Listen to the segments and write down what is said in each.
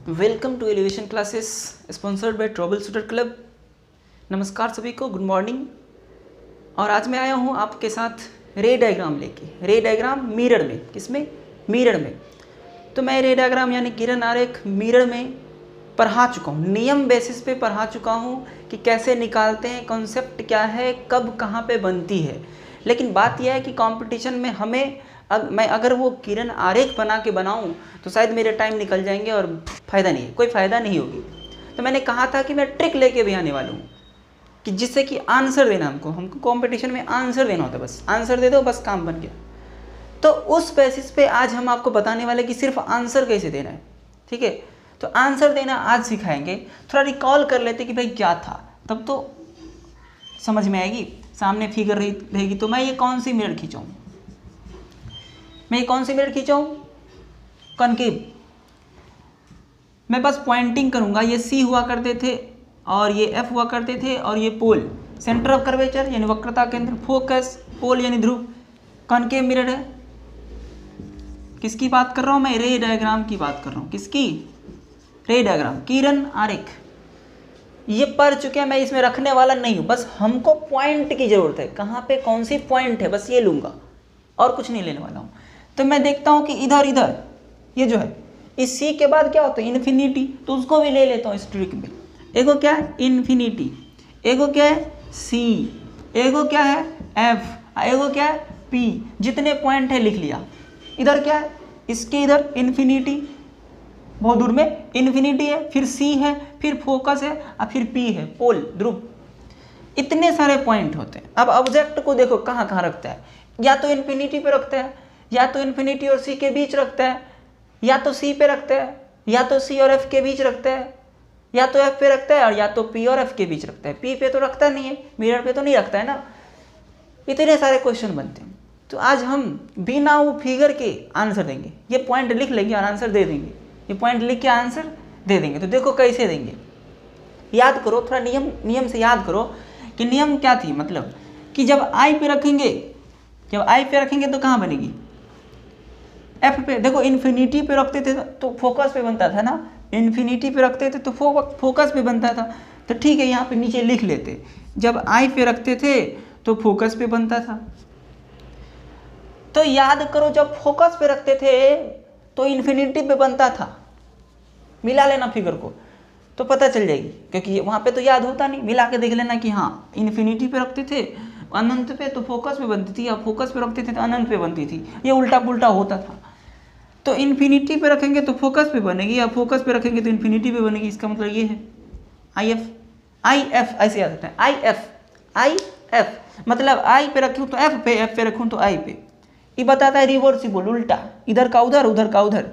Welcome to elevation classes sponsored by troubleshooter club. नमस्कार सभी को, गुड मॉर्निंग। और आज मैं आया हूँ आपके साथ रे डायग्राम लेके। रे डायग्राम मिरर में, किसमें? मिरर में। तो मैं रे डायग्राम यानी किरण आरेख मिरर में पढ़ा चुका हूँ, नियम बेसिस पे पढ़ा चुका हूँ कि कैसे निकालते हैं, कॉन्सेप्ट क्या है, कब कहाँ पे बनती है। लेकिन बात यह है कि कंपटीशन में मैं अगर वो किरण आरेख बना के बनाऊँ तो शायद मेरे टाइम निकल जाएंगे और फ़ायदा नहीं है, कोई फ़ायदा नहीं होगी। तो मैंने कहा था कि मैं ट्रिक लेके भी आने वाला हूँ कि जिससे कि आंसर देना, हमको कंपटीशन में आंसर देना होता है। बस आंसर दे दो, बस काम बन गया। तो उस बेसिस पे आज हम आपको बताने वाले कि सिर्फ आंसर कैसे देना है, ठीक है। तो आंसर देना आज सिखाएंगे। थोड़ा रिकॉल कर लेते कि भाई क्या था, तब तो समझ में आएगी। सामने फिगर रहेगी। तो मैं ये कौन सी मिरर खींचाऊँ, कॉनकेव। मैं बस पॉइंटिंग करूंगा। ये सी हुआ करते थे और ये एफ हुआ करते थे और ये पोल, सेंटर ऑफ कर्वेचर यानी वक्रता केंद्र, फोकस, पोल यानी ध्रुव। कॉनकेव मिरर है। किसकी बात कर रहा हूँ मैं? रे डायग्राम की बात कर रहा हूँ। किसकी? रे डायग्राम, किरण आरेख। ये पढ़ चुके हैं, मैं इसमें रखने वाला नहीं हूँ। बस हमको पॉइंट की जरूरत है, कहाँ पे कौन सी पॉइंट है, बस ये लूँगा और कुछ नहीं लेने वाला हूँ। तो मैं देखता हूँ कि इधर ये जो है, इस सी के बाद क्या होता है? इन्फिनिटी। तो उसको भी ले लेता हूँ इस ट्रिक में। एगो क्या है? इन्फिनिटी। एगो क्या है? सी। एगो क्या है? एफ। एगो क्या है? पी। जितने पॉइंट है लिख लिया। इधर क्या है? इसके इधर इन्फिनिटी, बहुत दूर में इन्फिनिटी है, फिर सी है, फिर फोकस है और फिर पी है, पोल, ध्रुव। इतने सारे पॉइंट होते हैं। अब ऑब्जेक्ट को देखो कहाँ कहाँ रखता है। या तो इन्फिनिटी पे रखता है, या तो इन्फिनिटी और सी के बीच रखता है, या तो सी पे रखता है, या तो सी और एफ के बीच रखता है, या तो एफ पे रखता है, और या तो पी और एफ के बीच रखता है। पी पे तो रखता नहीं है, मिरर पे तो नहीं रखता है ना। इतने सारे क्वेश्चन बनते हैं। तो आज हम बिना वो फिगर के आंसर देंगे। ये पॉइंट लिख लेंगे और आंसर दे देंगे। ये पॉइंट लिख के आंसर दे देंगे। तो देखो कैसे देंगे, याद करो थोड़ा। नियम से याद करो कि नियम क्या थी। मतलब कि जब आई पे रखेंगे, तो कहाँ बनेगी? एफ पे। देखो इन्फिनिटी पे रखते थे तो फोकस पे बनता था ना, इन्फिनिटी पे रखते थे तो फोकस पे बनता था। तो ठीक है, यहाँ पे नीचे लिख लेते। जब आई पे रखते थे तो फोकस पे बनता था। तो याद करो, जब फोकस पे रखते थे तो इन्फिनिटी पे बनता था। मिला लेना फिगर को तो पता चल जाएगी, क्योंकि वहाँ पे तो याद होता नहीं। मिला के देख लेना कि हाँ, इन्फिनिटी पे रखते थे अनंत पे तो फोकस पे बनती थी, या फोकस पे रखते थे तो अनंत पे बनती थी। ये उल्टा पुल्टा होता था। तो इन्फिनिटी पे रखेंगे तो फोकस पे बनेगी, या फोकस पे रखेंगे तो इन्फिनिटी पे बनेगी। इसका मतलब ये है आई एफ ऐसे याद रखते हैं। आई एफ मतलब आई पे रखूँ तो एफ पे रखूँ तो आई पे। ये बताता है रिवर्सिबल, उल्टा, इधर का उधर, उधर का उधर।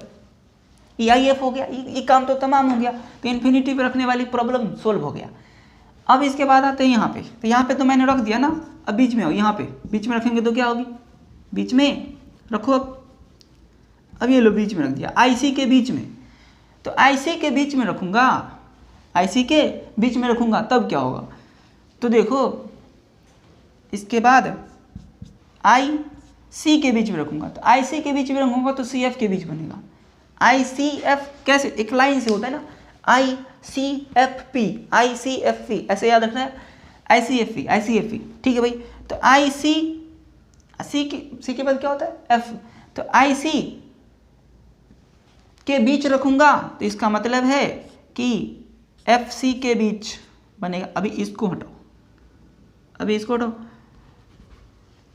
ये आई एफ हो गया। ये काम तो तमाम हो गया। तो इन्फिनिटी पे रखने वाली प्रॉब्लम सोल्व हो गया। अब इसके बाद आते हैं यहाँ पे। तो यहाँ पे तो मैंने रख दिया ना। अब बीच में हो, यहाँ पे बीच में रखेंगे तो क्या होगी? बीच में रखो। अब ये लो, बीच में रख दिया, आईसी के बीच में। तो आईसी के बीच में रखूँगा, तब क्या होगा? तो देखो, इसके बाद आई सी के बीच में रखूँगा। तो आई सी के बीच में रखूँगा तो सी एफ के बीच बनेगा। आई सी एफ कैसे? एक लाइन से होता है ना, आई सी एफ पी, ऐसे याद रखना है। आई सी एफ पी, ठीक है भाई। तो आई सी के बाद क्या होता है? एफ। तो आई सी के बीच रखूंगा तो इसका मतलब है कि एफ सी के बीच बनेगा। अभी इसको हटाओ,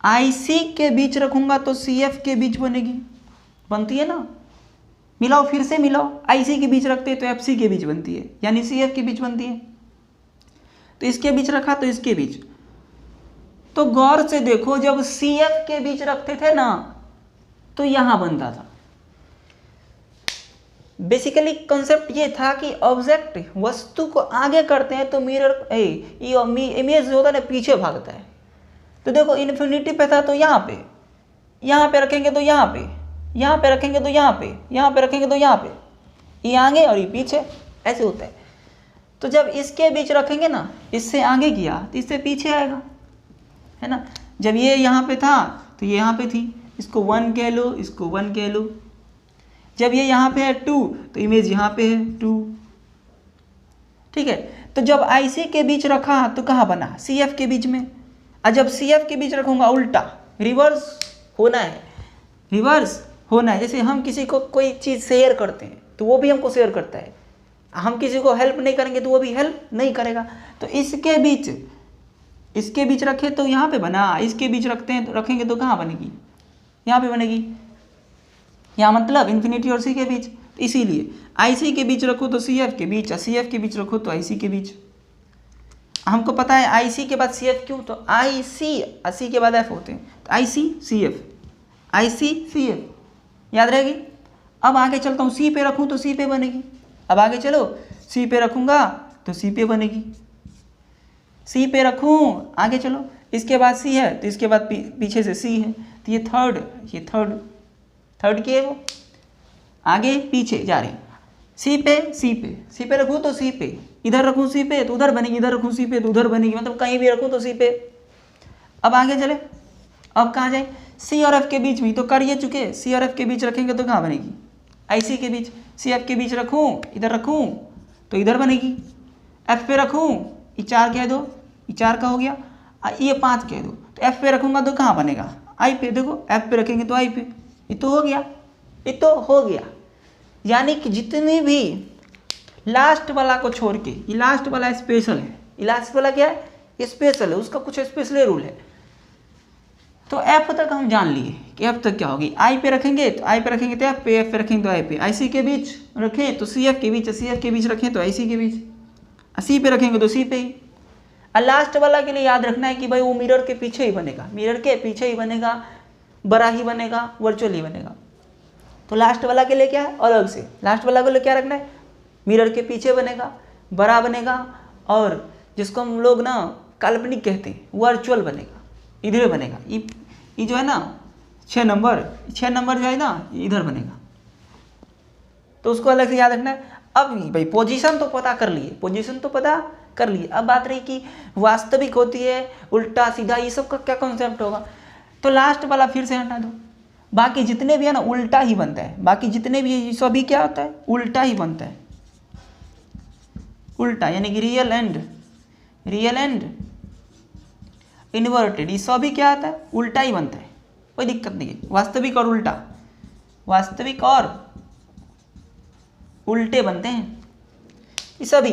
आई सी के बीच रखूंगा तो सी एफ के बीच बनेगी। बनती है ना। मिलाओ, फिर से मिलाओ। आई सी के बीच रखते हैं तो एफ सी के बीच बनती है, यानी सी एफ के बीच बनती है। तो इसके बीच रखा तो इसके बीच। तो गौर से देखो, जब सी एफ के बीच रखते थे ना तो यहां बनता था। बेसिकली कॉन्सेप्ट ये था कि ऑब्जेक्ट, वस्तु को आगे करते हैं तो मिरर इमेज जो होता है ना, पीछे भागता है। तो देखो इन्फिनिटी पे था तो यहाँ पे रखेंगे तो यहाँ पे, यहाँ पे रखेंगे तो यहाँ पे, यहाँ पे रखेंगे तो यहाँ पे। ये आगे और ये पीछे, ऐसे होता है। तो जब इसके बीच रखेंगे ना, इससे आगे किया तो इससे पीछे आएगा, है ना। जब ये यहाँ पे था तो ये यहाँ पे थी। इसको 1 कह लो, इसको 1 कह लो। जब ये यहाँ पे है 2 तो इमेज यहाँ पे है 2। ठीक है, तो जब IC के बीच रखा तो कहाँ बना, CF के बीच में। और जब CF के बीच रखूँगा उल्टा, रिवर्स होना है, रिवर्स होना है। जैसे हम किसी को कोई चीज़ शेयर करते हैं तो वो भी हमको शेयर करता है, हम किसी को हेल्प नहीं करेंगे तो वो भी हेल्प नहीं करेगा। तो इसके बीच रखे तो यहाँ पे बना, इसके बीच रखते हैं तो रखेंगे तो कहाँ बनेगी, यहाँ पे बनेगी। यहाँ मतलब इन्फिनिटी और C के बीच, तो इसीलिए IC के बीच रखो तो CF के बीच, और CF के बीच रखो तो IC के बीच। हमको पता है IC के बाद CF क्यों, तो IC C के बाद F होते हैं, तो IC CF, IC CF याद रहेगी। अब आगे चलता हूँ, C पे रखूँ तो C पे बनेगी। अब आगे चलो, C पे रखूँगा तो C पे बनेगी, C पे रखूँ, आगे चलो, इसके बाद C है तो इसके बाद पीछे से C है, तो ये थर्ड की है वो, आगे पीछे जा रहे हैं। C पे रखूँ तो C पे, इधर रखूँ C पे तो उधर बनेगी, इधर रखूँ C पे तो उधर बनेगी, मतलब कहीं भी रखूँ तो C पे। अब आगे चले, अब कहाँ जाए, C और F के बीच में तो कर ये चुके, C और F के बीच रखेंगे तो कहाँ बनेगी, IC के बीच। CF के बीच रखूँ, इधर रखूँ तो इधर बनेगी। F पे रखूँ, ये 4 कह दो, ये 4 का हो गया, ये 5 कह दो, तो F पे रखूँगा तो कहाँ बनेगा, I पे। देखो F पे रखेंगे तो I पे, ये तो हो गया, ये तो हो गया। यानी कि जितने भी लास्ट वाला को छोड़ के, ये लास्ट वाला स्पेशल है, ये लास्ट वाला क्या है, ये स्पेशल है, उसका कुछ स्पेशल रूल है। तो F तक हम जान लिए कि F तक क्या होगी। I पे रखेंगे तो I पे रखेंगे तो F पे, F पे रखेंगे तो I पे, IC के बीच रखें तो CF के बीच, CF के बीच रखें तो IC के बीच, C पे रखेंगे तो C पे ही। और लास्ट वाला के लिए याद रखना है कि भाई वो मिरर के पीछे ही बनेगा, मिरर के पीछे ही बनेगा, बड़ा ही बनेगा, वर्चुअल ही बनेगा। तो लास्ट वाला के लिए क्या है, अलग से लास्ट वाला के लिए क्या रखना है, मिरर के पीछे बनेगा, बड़ा बनेगा, और जिसको हम लोग ना काल्पनिक कहते हैं, वर्चुअल बनेगा, इधर बनेगा। ये जो है ना 6 नंबर जो है ना इधर बनेगा, तो उसको अलग से याद रखना है। अब भाई पोजीशन तो पता कर लिए, अब बात रही कि वास्तविक होती है, उल्टा सीधा, ये सब का क्या कॉन्सेप्ट होगा। तो लास्ट वाला फिर से हटा दो, बाकी जितने भी है ना उल्टा ही बनता है, बाकी जितने भी है सभी क्या होता है, उल्टा ही बनता है, उल्टा। यानी कि रियल एंड इन्वर्टेड, ये सभी क्या आता है, उल्टा ही बनता है, कोई दिक्कत नहीं है। वास्तविक और उल्टा, वास्तविक और उल्टे बनते हैं ये सभी,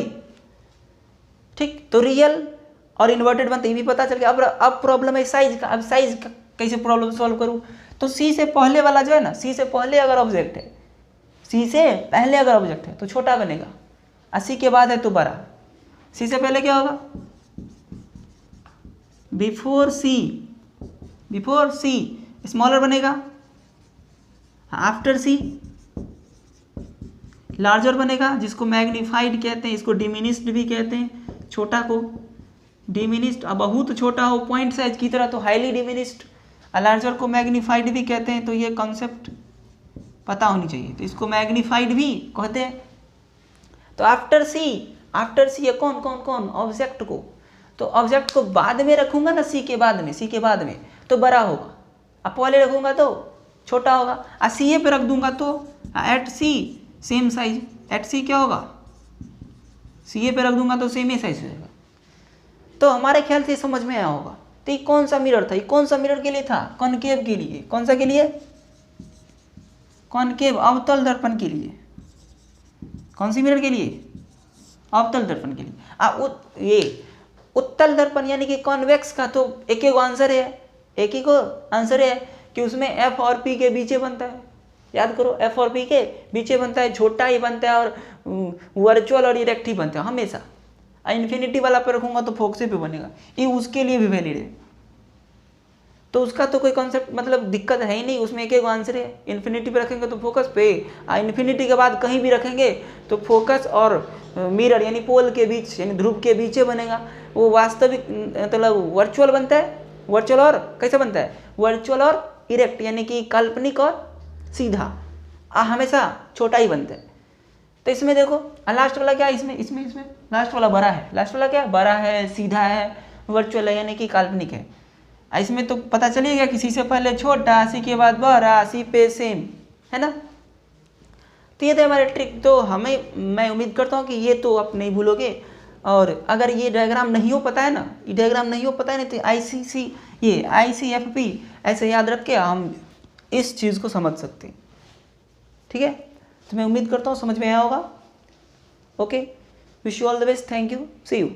ठीक। तो रियल और इन्वर्टेड बनते हैं, ये भी पता चल गया। अब प्रॉब्लम है साइज का। अब साइज का कैसे प्रॉब्लम सॉल्व करूँ, तो C से पहले वाला जो है ना, C से पहले अगर ऑब्जेक्ट है, तो छोटा बनेगा, और C के बाद है तो बड़ा। C से पहले क्या होगा, बिफोर C स्मॉलर बनेगा, आफ्टर C लार्जर बनेगा, जिसको मैग्नीफाइड कहते हैं, इसको डिमिनिस्ड भी कहते हैं, छोटा को डिमिनिस्ड। अब बहुत छोटा हो पॉइंट साइज की तरह तो हाईली डिमिनिस्ड, लार्जर को मैग्नीफाइड भी कहते हैं। तो ये कॉन्सेप्ट पता होनी चाहिए, तो इसको मैग्नीफाइड भी कहते हैं। तो आफ्टर सी है कौन ऑब्जेक्ट को, तो ऑब्जेक्ट को बाद में रखूंगा ना, सी के बाद में तो बड़ा होगा, अब पहले रखूंगा तो छोटा होगा, और सी पे रख दूंगा तो एट सी सेम साइज, एट सी क्या होगा, सी पे रख दूंगा तो सेम ही साइज हो जाएगा। तो हमारे ख्याल से समझ में आया होगा। तो ये कौन सा मिरर था, ये कौन सा मिरर के लिए था, कॉनकेव के लिए। कौन सा के लिए, कॉनकेव, अवतल दर्पण के लिए। कौन सी मिरर के लिए, अवतल दर्पण के लिए। ये उत्तल दर्पण यानी कि कॉन्वेक्स का तो एक ही आंसर है कि उसमें एफ और पी के बीचे बनता है। याद करो, एफ और पी के बीचे बनता है, छोटा ही बनता है, और वर्चुअल और इरेक्ट ही बनता है हमेशा। इन्फिनिटी वाला पे रखूंगा तो फोकसे पे बनेगा, ये उसके लिए भी वैलिड है। तो उसका तो कोई कॉन्सेप्ट मतलब दिक्कत है ही नहीं, उसमें एक आंसर है। इन्फिनिटी पे रखेंगे तो फोकस पे, इन्फिनिटी के बाद कहीं भी रखेंगे तो फोकस और मिरर यानी पोल के बीच यानी ध्रुव के बीचे बनेगा। वो वास्तविक मतलब वर्चुअल बनता है, वर्चुअल और कैसे बनता है, वर्चुअल और इरेक्ट यानी कि काल्पनिक और सीधा, हमेशा छोटा ही बनता है। तो इसमें देखो लास्ट वाला क्या है, इसमें लास्ट वाला बड़ा है। लास्ट वाला क्या, बड़ा है, सीधा है, वर्चुअल है यानी कि काल्पनिक है। इसमें तो पता चलेगा कि सी से पहले छोटा, सी के बाद बड़ा, सी पे सेम, है ना। तो ये थे हमारे ट्रिक। तो मैं उम्मीद करता हूँ कि ये तो आप नहीं भूलोगे। और अगर ये डायग्राम नहीं हो पता है ना, ये डायग्राम नहीं हो पता है ना, तो ICFP ऐसे याद रख के हम इस चीज़ को समझ सकते हैं। ठीक है, तो मैं उम्मीद करता हूँ समझ में आया होगा। Okay, wish you all the best, thank you, see you.